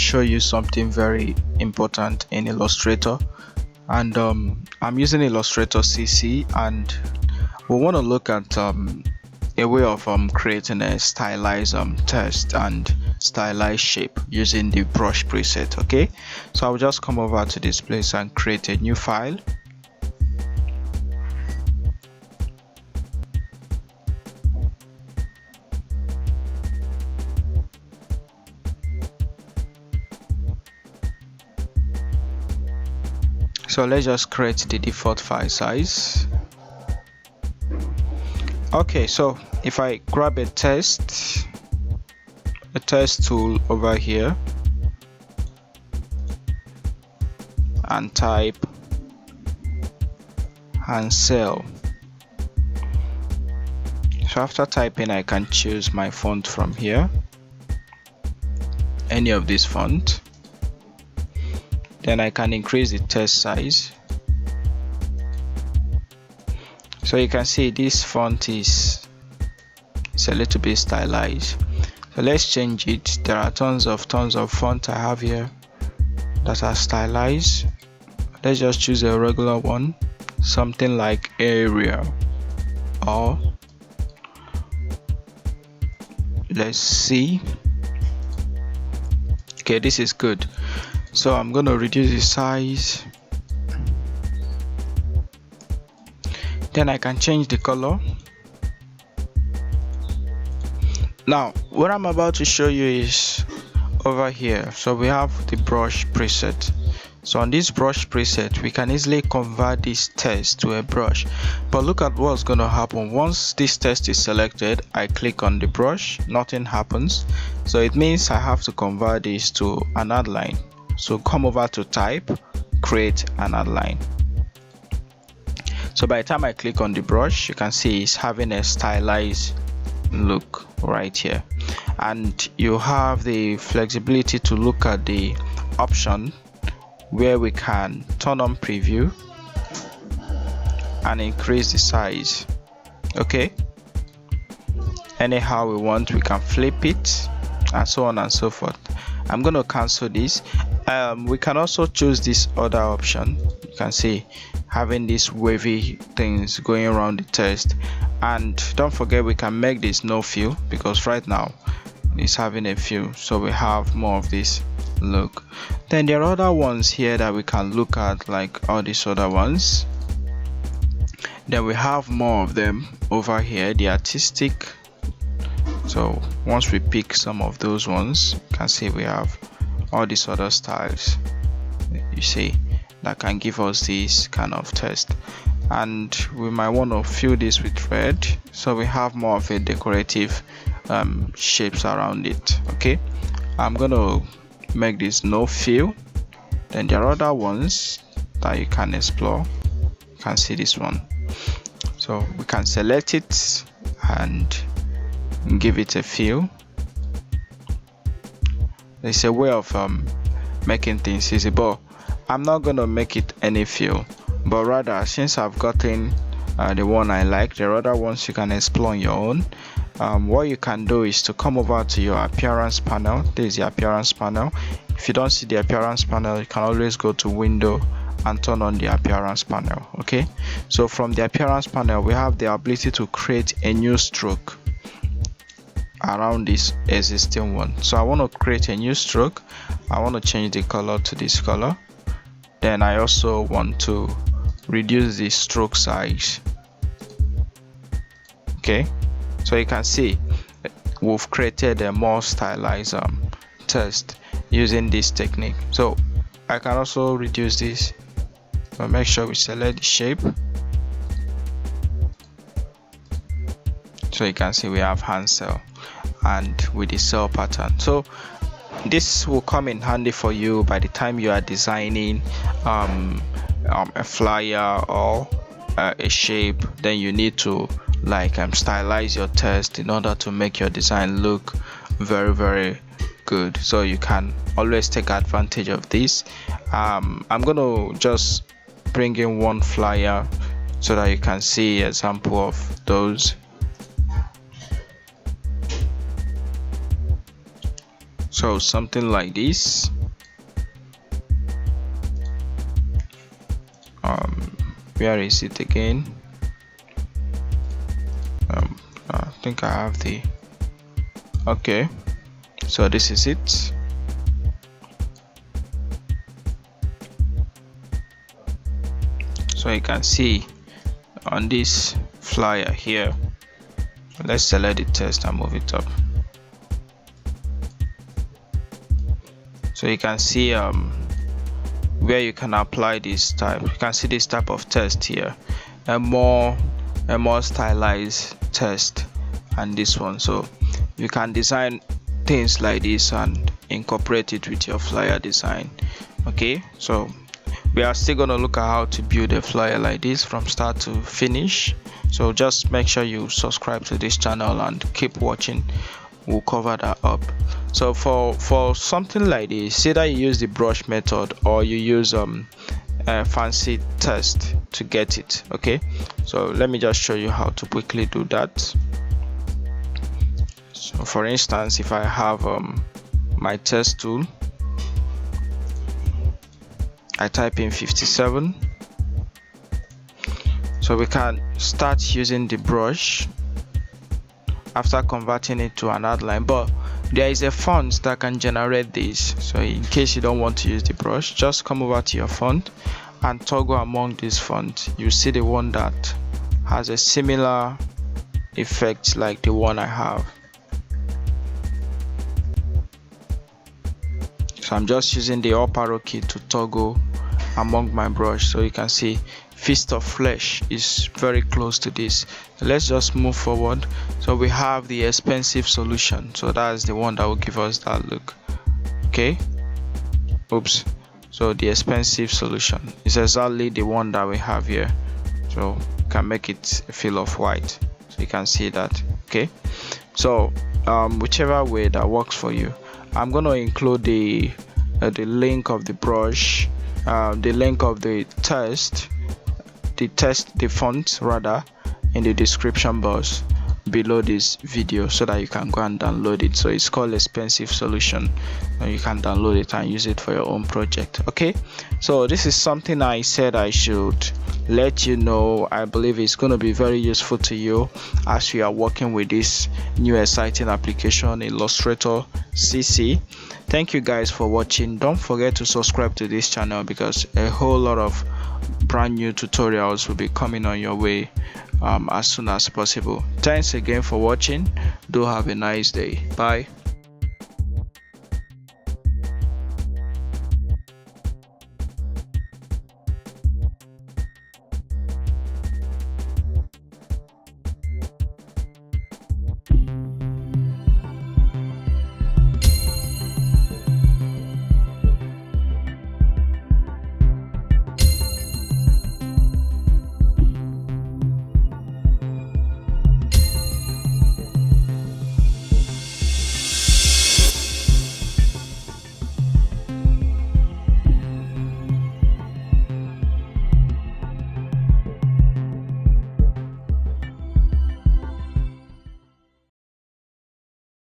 show you something very important in Illustrator, and I'm using Illustrator CC, and we want to look at a way of creating a stylized text and stylized shape using the brush preset. Okay, so I'll just come over to this place and create a new file. So let's just create the default file size. Okay, so if I grab a text tool over here and type Hansel. So after typing, I can choose my font from here, any of this font. Then I can increase the text size. So you can see this font is a little bit stylized. So let's change it. There are tons of font I have here that are stylized. Let's just choose a regular one, something like Arial, or let's see. Okay, this is good. So I'm going to reduce the size. Then I can change the color. Now what I'm about to show you is over here. So we have the brush preset. So on this brush preset, we can easily convert this text to a brush. But look at what's going to happen. Once this text is selected, I click on the brush, nothing happens. So it means I have to convert this to an outline. So come over to type, create an outline. So by the time I click on the brush, you can see it's having a stylized look right here. And you have the flexibility to look at the option where we can turn on preview and increase the size. Okay, anyhow we want, we can flip it and so on and so forth. I'm going to cancel this. We can also choose this other option. You can see having these wavy things going around the text, and don't forget we can make this no fill, because right now it's having a fill, so we have more of this look. Then there are other ones here that we can look at, like all these other ones. Then we have more of them over here, the artistic. So once we pick some of those ones, you can see we have all these other styles, you see, that can give us this kind of text. And we might want to fill this with red, so we have more of a decorative shapes around it. Okay, I'm gonna make this no fill. Then there are other ones that you can explore. You can see this one, so we can select it and give it a fill. It's a way of making things easy, but I'm not gonna make it any fill, but rather, since I've gotten the one I like, there are other ones you can explore on your own. What you can do is to come over to your appearance panel. This is the appearance panel. If you don't see the appearance panel, you can always go to window and turn on the appearance panel. Okay, so from the appearance panel, we have the ability to create a new stroke around this existing one. So I want to create a new stroke. I want to change the color to this color. Then I also want to reduce the stroke size. Okay, so you can see we've created a more stylized text using this technique. So I can also reduce this, but make sure we select the shape. So you can see we have Hansel and with the cell pattern. So this will come in handy for you by the time you are designing a flyer or a shape. Then you need to like stylize your text in order to make your design look very, very good. So you can always take advantage of this. I'm gonna just bring in one flyer so that you can see example of So something like this. Where is it again? I think I have the okay, so this is it. So you can see on this flyer here, let's select the text and move it up. So you can see where you can apply this type. You can see this type of text here, a more stylized text, and this one. So you can design things like this and incorporate it with your flyer design. Okay, so we are still going to look at how to build a flyer like this from start to finish. So just make sure you subscribe to this channel and keep watching. We'll cover that up. So for something like this, either you use the brush method or you use a fancy text to get it. Okay, so let me just show you how to quickly do that. So for instance, if I have my text tool, I type in 57. So we can start using the brush after converting it to an outline, but there is a font that can generate this. So in case you don't want to use the brush, just come over to your font and toggle among this font. You see the one that has a similar effect like the one I have. So I'm just using the up arrow key to toggle among my brush. So you can see Fist of Flesh is very close to this. So let's just move forward. So we have the expensive solution. So that's the one that will give us that look. Okay. Oops. So the expensive solution is exactly the one that we have here. So you can make it a fill of white. So you can see that. Okay. So whichever way that works for you. I'm going to include the link of the brush, the link of the font rather, in the description box below this video so that you can go and download it. So it's called Expensive Solution, and you can download it and use it for your own project. Okay, so this is something I said I should let you know. I believe it's going to be very useful to you as you are working with this new exciting application, Illustrator CC. Thank you guys for watching. Don't forget to subscribe to this channel because a whole lot of brand new tutorials will be coming on your way as soon as possible. Thanks again for watching. Do have a nice day. Bye.